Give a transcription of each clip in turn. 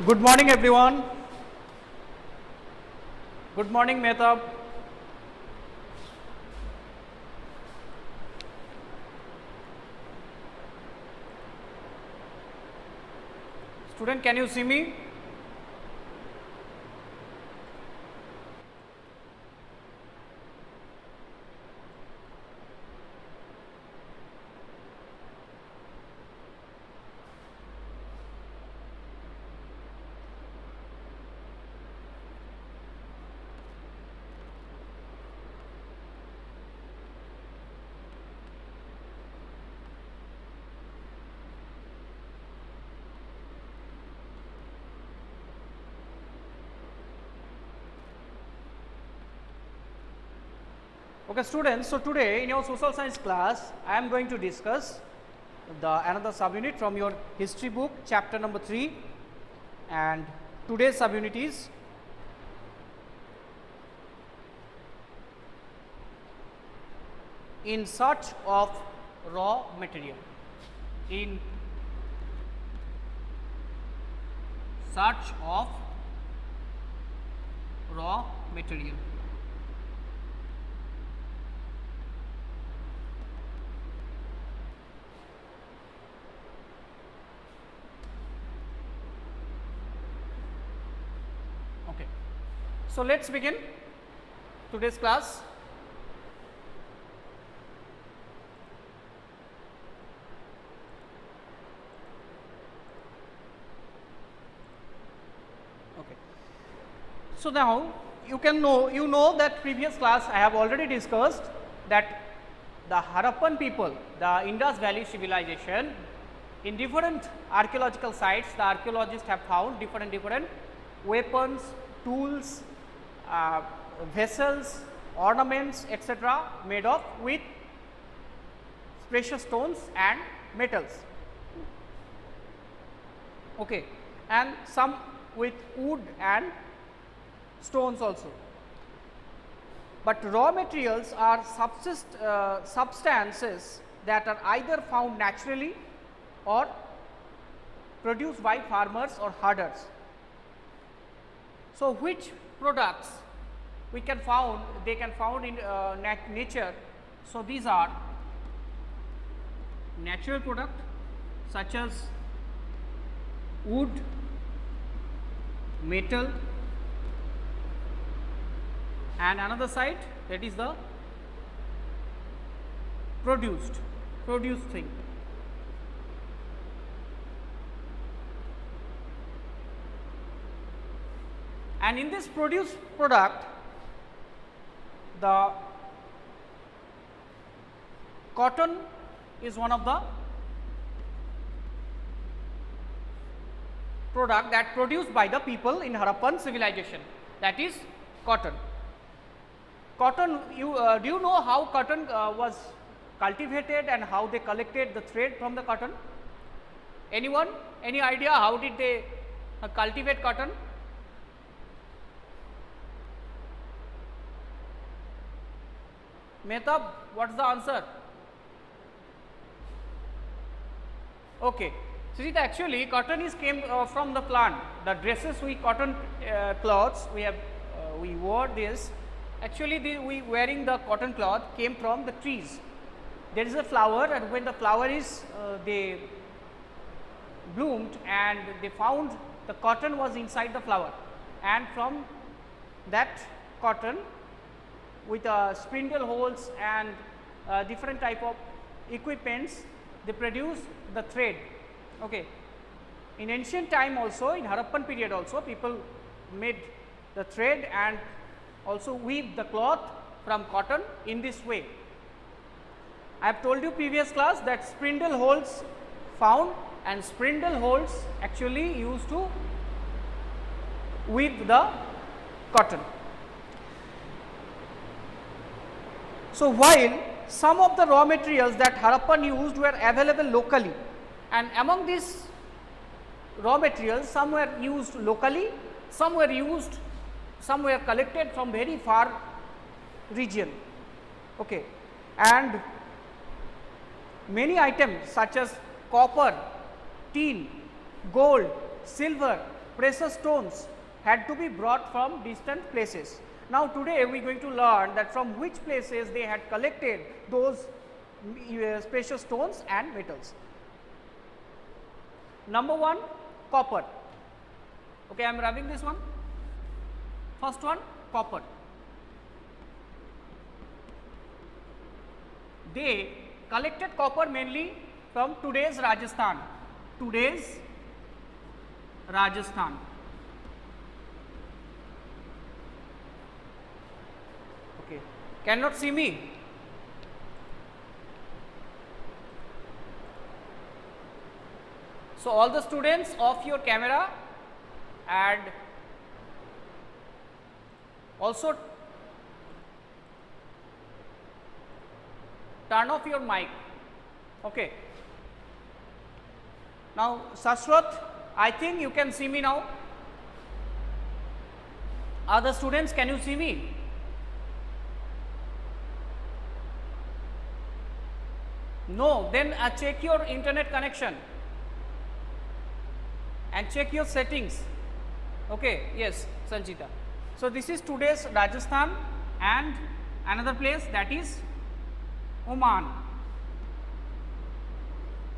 Good morning everyone. Good morning Mehtab. Student, can you see me? Okay students, so today in your social science class I am going to discuss another subunit from your history book, chapter number 3, and today's subunit is in search of raw material. In search of raw material. Okay. So let's begin today's class. Okay. So now you know that previous class I have already discussed that the Harappan people, the Indus Valley civilization, in different archaeological sites the archaeologists have found different weapons, tools, vessels, ornaments, etc. made of with precious stones and metals. Okay. And some with wood and stones also. But raw materials are substances that are either found naturally or produced by farmers or herders. So which products they can found in nature. So these are natural product such as wood, metal, and another side that is the produced thing. And in this produced product, the cotton is one of the product that produced by the people in Harappan civilization, that is cotton. Cotton, do you know how cotton was cultivated and how they collected the thread from the cotton? Anyone? Any idea how did they cultivate cotton? Mehtab, what's the answer? Okay. So, actually cotton came from the plant. The dresses we cotton cloths we wore this. Actually, we wearing the cotton cloth came from the trees. There is a flower, and when the flower is they bloomed and they found the cotton was inside the flower, and from that cotton with spindle holes and different type of equipments they produce the thread. Okay. In ancient time also, in Harappan period also, people made the thread and also weave the cloth from cotton in this way. I have told you previous class that spindle holes found, and spindle holes actually used to weave the cotton. So while some of the raw materials that Harappan used were available locally, and among these raw materials some were used locally, some were collected from very far region. Okay. And many items such as copper, tin, gold, silver, precious stones had to be brought from distant places. Now, today we are going to learn that from which places they had collected those precious stones and metals. Number 1, copper. Okay, I am rubbing this one. First one, copper. They collected copper mainly from today's Rajasthan. Today's Rajasthan. Okay, cannot see me. So, all the students off your camera and also turn off your mic. Okay. Now, Sashwat, I think you can see me now. Other students, can you see me? No, then check your internet connection and check your settings. Okay, yes, Sanjita. So, this is today's Rajasthan and another place, that is Oman.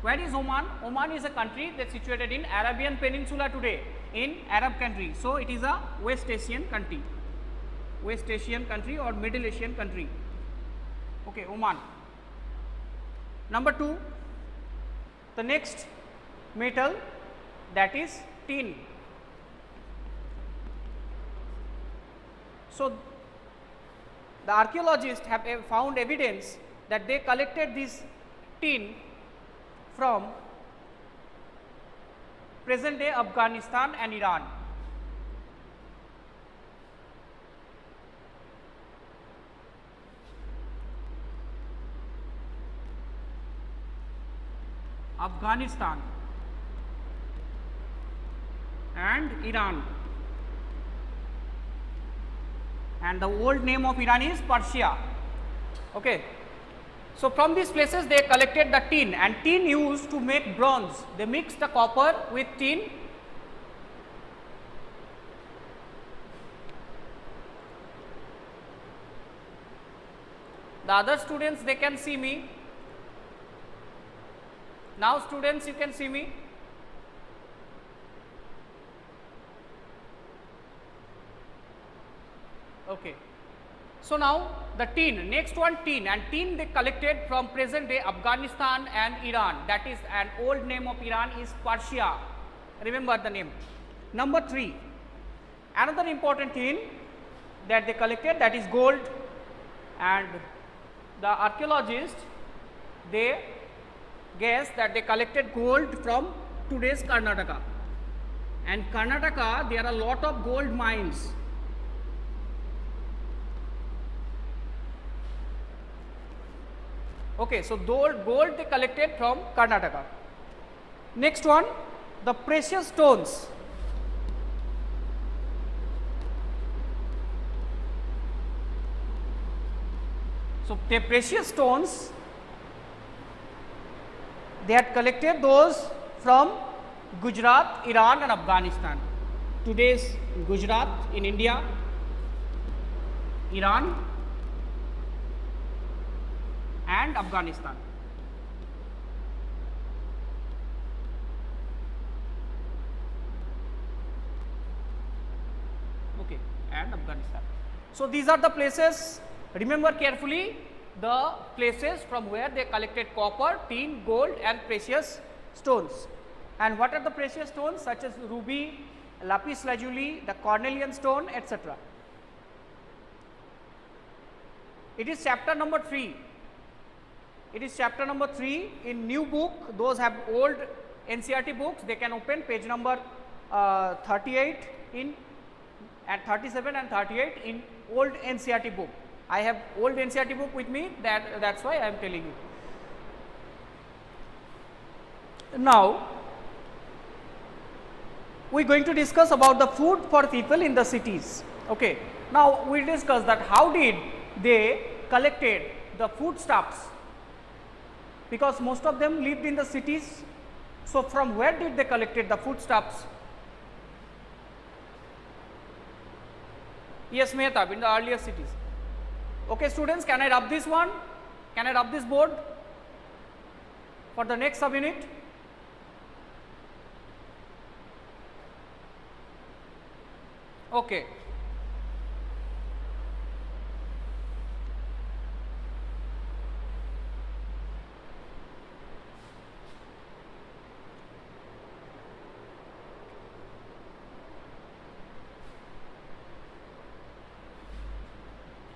Where is Oman? Oman is a country that is situated in Arabian Peninsula today, in Arab country. So, it is a West Asian country, West Asian country or Middle Asian country. Okay, Oman. Number 2, the next metal, that is tin. So, the archaeologists have found evidence that they collected this tin from present day Afghanistan and Iran. Afghanistan and Iran, and the old name of Iran is Persia. Okay. So, from these places they collected the tin, and tin used to make bronze. They mixed the copper with tin. The other students, they can see me. Now, students, you can see me. Okay. So, now the tin, next one tin, and tin they collected from present day Afghanistan and Iran, that is an old name of Iran is Persia, remember the name. Number 3, another important tin that they collected, that is gold, and the archaeologists, they guess that they collected gold from today's Karnataka, and Karnataka there are a lot of gold mines. Okay, so gold they collected from Karnataka. Next one, the precious stones. So, the precious stones, they had collected those from Gujarat, Iran and Afghanistan. Today's Gujarat in India, Iran and Afghanistan. Okay, and Afghanistan. So, these are the places, remember carefully the places from where they collected copper, tin, gold and precious stones. And what are the precious stones? Such as ruby, lapis lazuli, the cornelian stone, etc. It is chapter number 3. It is chapter number 3 in new book. Those have old NCERT books, they can open page number 38 in and 37 and 38 in old NCERT book. I have old NCERT book with me, that's why I am telling you. Now, we are going to discuss about the food for people in the cities. Okay. Now, we will discuss that how did they collected the foodstuffs, because most of them lived in the cities. So, from where did they collected the foodstuffs? Yes, Mehtab, in the earlier cities. Okay, students, can I rub this one? Can I rub this board for the next subunit? Okay.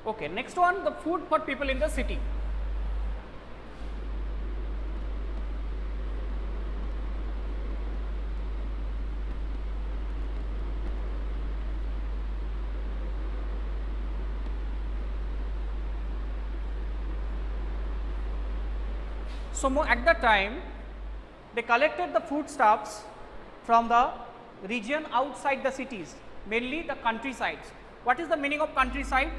Okay, next one, the food for people in the city. So, at that time they collected the foodstuffs from the region outside the cities, mainly the countrysides. What is the meaning of countryside?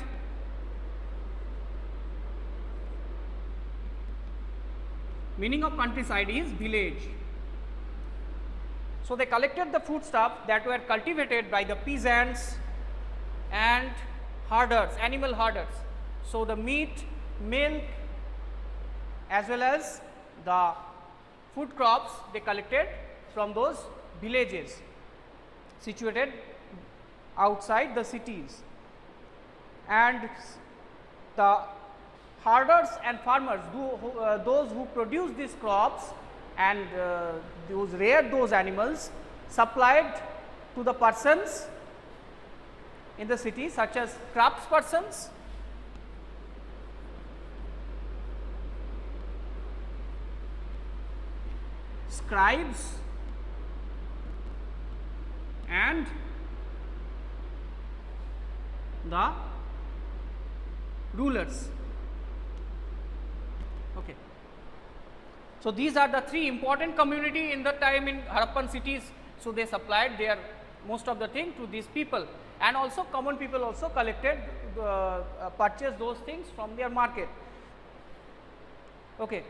Meaning of countryside is village. So, they collected the foodstuff that were cultivated by the peasants and herders, animal herders. So, the meat, milk as well as the food crops they collected from those villages situated outside the cities, and the herders and farmers, those who produce these crops and those reared those animals, supplied to the persons in the city such as craftspersons, scribes and the rulers. Okay. So, these are the three important community in the time in Harappan cities. So, they supplied their most of the thing to these people, and also common people also collected, purchased those things from their market. Okay.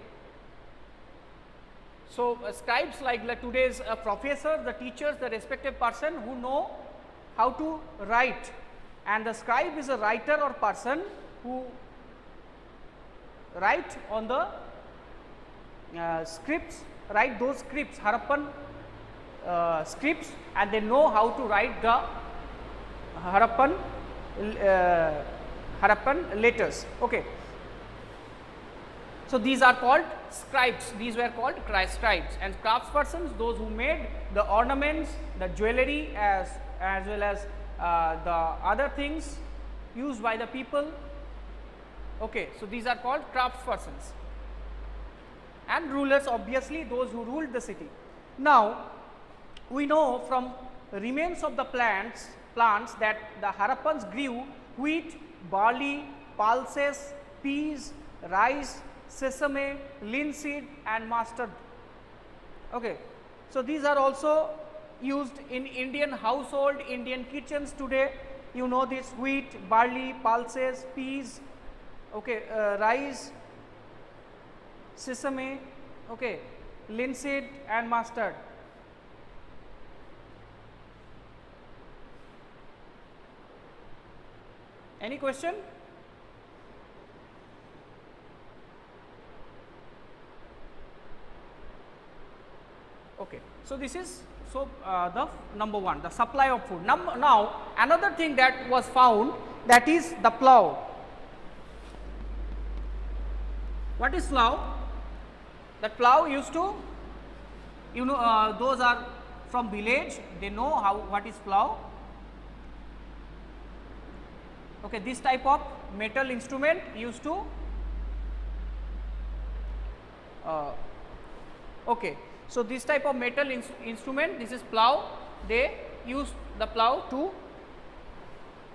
So, scribes like today's professors, the teachers, the respective person who know how to write, and the scribe is a writer or person who write on the scripts, write those scripts, Harappan scripts, and they know how to write the Harappan letters. Okay. So, these are called scribes, these were called scribes, and craftspersons, those who made the ornaments, the jewelry as well as the other things used by the people. Okay. So, these are called craftspersons, and rulers, obviously those who ruled the city. Now, we know from remains of the plants that the Harappans grew wheat, barley, pulses, peas, rice, sesame, linseed and mustard. Okay. So, these are also used in Indian household, Indian kitchens today. You know this: wheat, barley, pulses, peas, okay, rice, sesame, okay, linseed and mustard. Any question? Okay. So, this is the number one, the supply of food. Now, another thing that was found, that is the plough. What is plough? That plough used to, you know, those are from village, they know what is plough. Okay, this type of metal instrument used to okay. So, this type of metal instrument, this is plough, they use the plough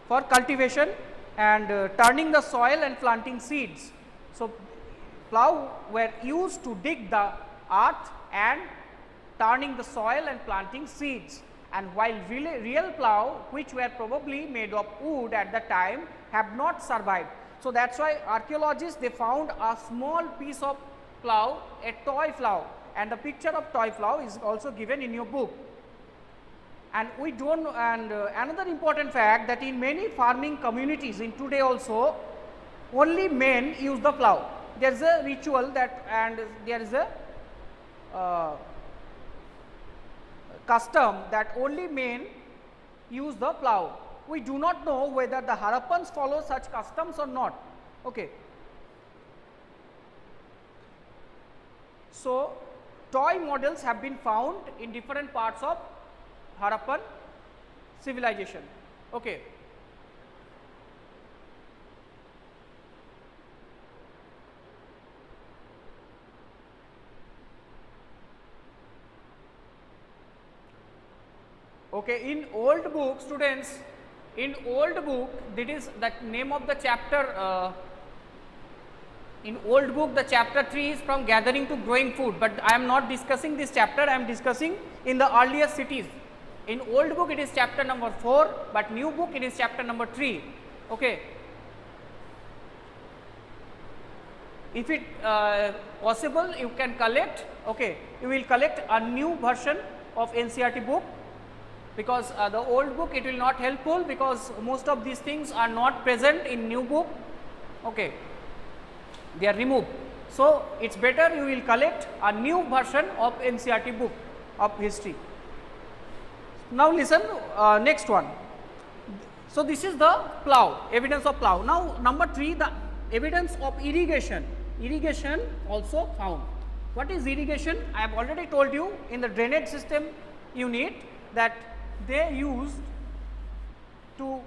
for cultivation and turning the soil and planting seeds. So, plough were used to dig the earth and turning the soil and planting seeds, and while real plough, which were probably made of wood at the time, have not survived. So, that is why archaeologists, they found a small piece of plough, a toy plough, and the picture of toy plough is also given in your book. And we don't another important fact that in many farming communities in today also only men use the plow. There is a ritual that, and there is a custom that only men use the plow. We do not know whether the Harappans follow such customs or not. Okay. So, toy models have been found in different parts of Harappan civilization. Okay. Okay, in old book, students, in old book, that is the name of the chapter. In old book, the chapter 3 is from gathering to growing food, but I am not discussing this chapter. I am discussing in the earliest cities. In old book, it is chapter number 4, but new book, it is chapter number 3. Okay. If it possible, you can collect. Okay, you will collect a new version of NCERT book, because the old book it will not helpful, because most of these things are not present in new book. Okay, they are removed. So, it is better you will collect a new version of NCERT book of history. Now, listen next one. So, this is the plow, evidence of plow. Now, number 3, the evidence of irrigation. Irrigation also found. What is irrigation? I have already told you in the drainage system unit that they used to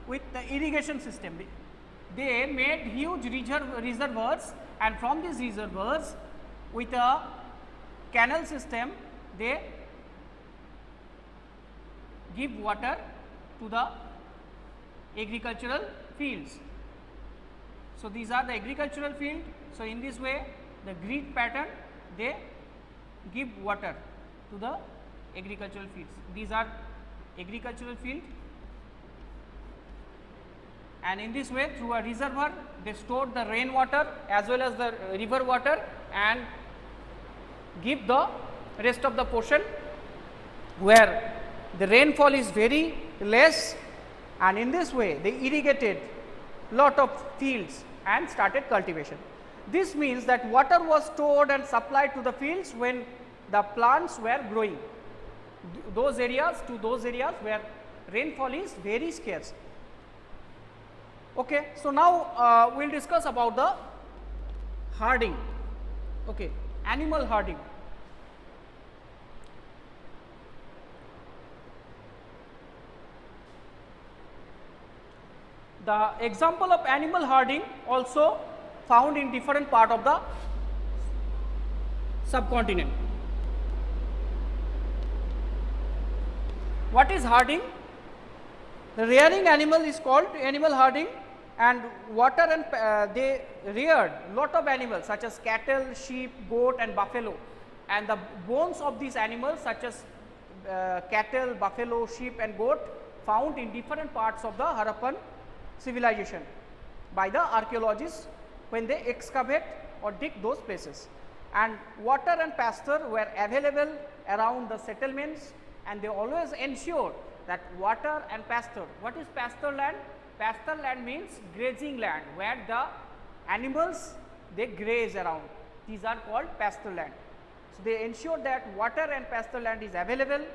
with the irrigation system. They made huge reservoirs, and from these reservoirs with a canal system they give water to the agricultural fields. So, these are the agricultural field. So, in this way the grid pattern they give water to the agricultural fields. These are agricultural field, and in this way through a reservoir they store the rainwater as well as the river water and give the rest of the portion where the rainfall is very less, and in this way they irrigated lot of fields and started cultivation. This means that water was stored and supplied to the fields when the plants were growing, those areas where rainfall is very scarce. Okay. So, now we will discuss about the herding, okay, animal herding. The example of animal herding also found in different part of the subcontinent. What is herding? The rearing animal is called animal herding, and water and they reared lot of animals such as cattle, sheep, goat and buffalo, and the bones of these animals such as cattle, buffalo, sheep and goat found in different parts of the Harappan civilization by the archaeologists when they excavate or dig those places. And water and pasture were available around the settlements, and they always ensured that water and pasture. What is pasture land? Pasture land means grazing land, where the animals they graze around. These are called pasture land. So, they ensure that water and pasture land is available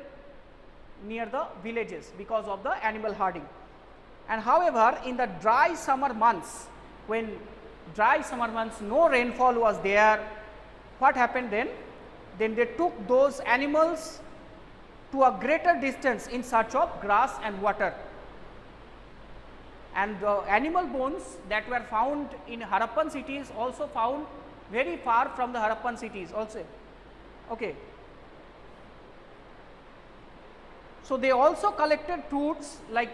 near the villages because of the animal herding. And however, in the dry summer months, when dry summer months no rainfall was there, what happened then? Then they took those animals to a greater distance in search of grass and water, and the animal bones that were found in Harappan cities also found very far from the Harappan cities also. Okay. So, they also collected foods like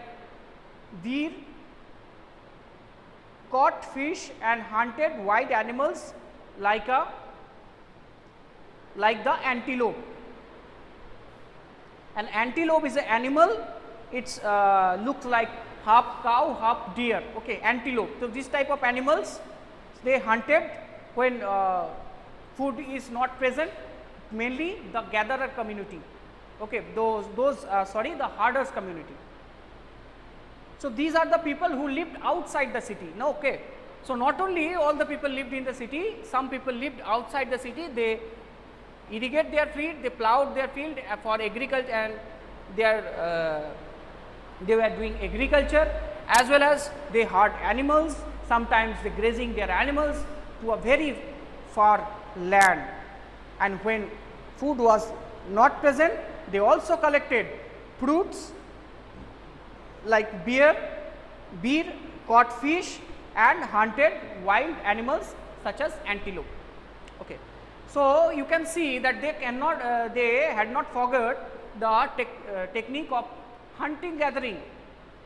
deer, caught fish and hunted wild animals like the antelope. An antelope is an animal, it's looks like half cow, half deer, okay, antelope. So, this type of animals they hunted when food is not present, mainly the gatherer community, okay, the herders community. So these are the people who lived outside the city. Now, okay. So not only all the people lived in the city, some people lived outside the city. They irrigate their field, they plowed their field for agriculture, and they were doing agriculture, as well as they herd animals. Sometimes they grazing their animals to a very far land, and when food was not present, they also collected fruits like beer, caught fish, and hunted wild animals such as antelope. Okay. So you can see that they had not forgot the technique of hunting gathering.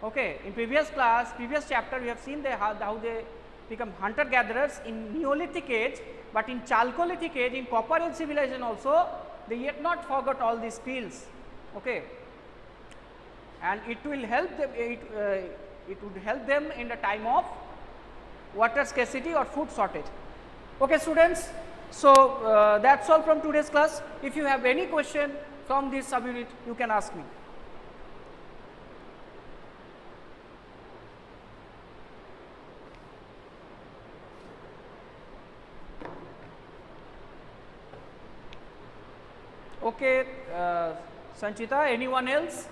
Okay. In previous chapter, we have seen how they become hunter gatherers in Neolithic age, but in Chalcolithic age, in Copper Age civilization also, they yet not forgot all these skills. Okay. And it will help them. It would help them in the time of water scarcity or food shortage. Okay, students. So that's all from today's class. If you have any question from this subunit, you can ask me. Okay, Sanchita, anyone else?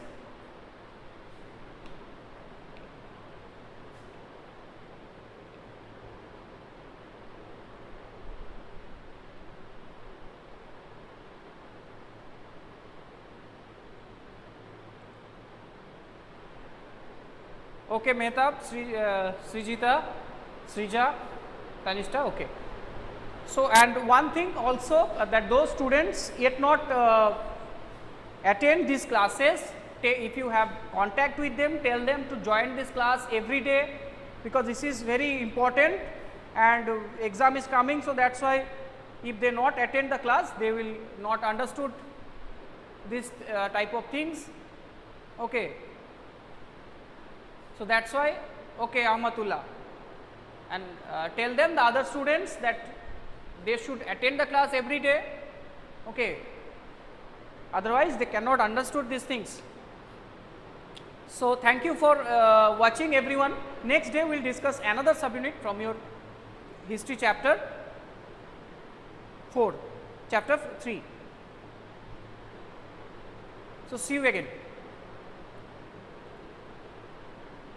Okay, Mehtab, Srijita, Srija, Tanishta, okay. So, and one thing also that those students yet not attend these classes, if you have contact with them, tell them to join this class every day, because this is very important and exam is coming. So, that is why if they not attend the class, they will not understood this type of things. Okay. So, that is why, okay, Ahmadullah, and tell them the other students that they should attend the class every day, okay, otherwise they cannot understood these things. So, thank you for watching everyone. Next day we will discuss another subunit from your history chapter 4, chapter 3. So, see you again.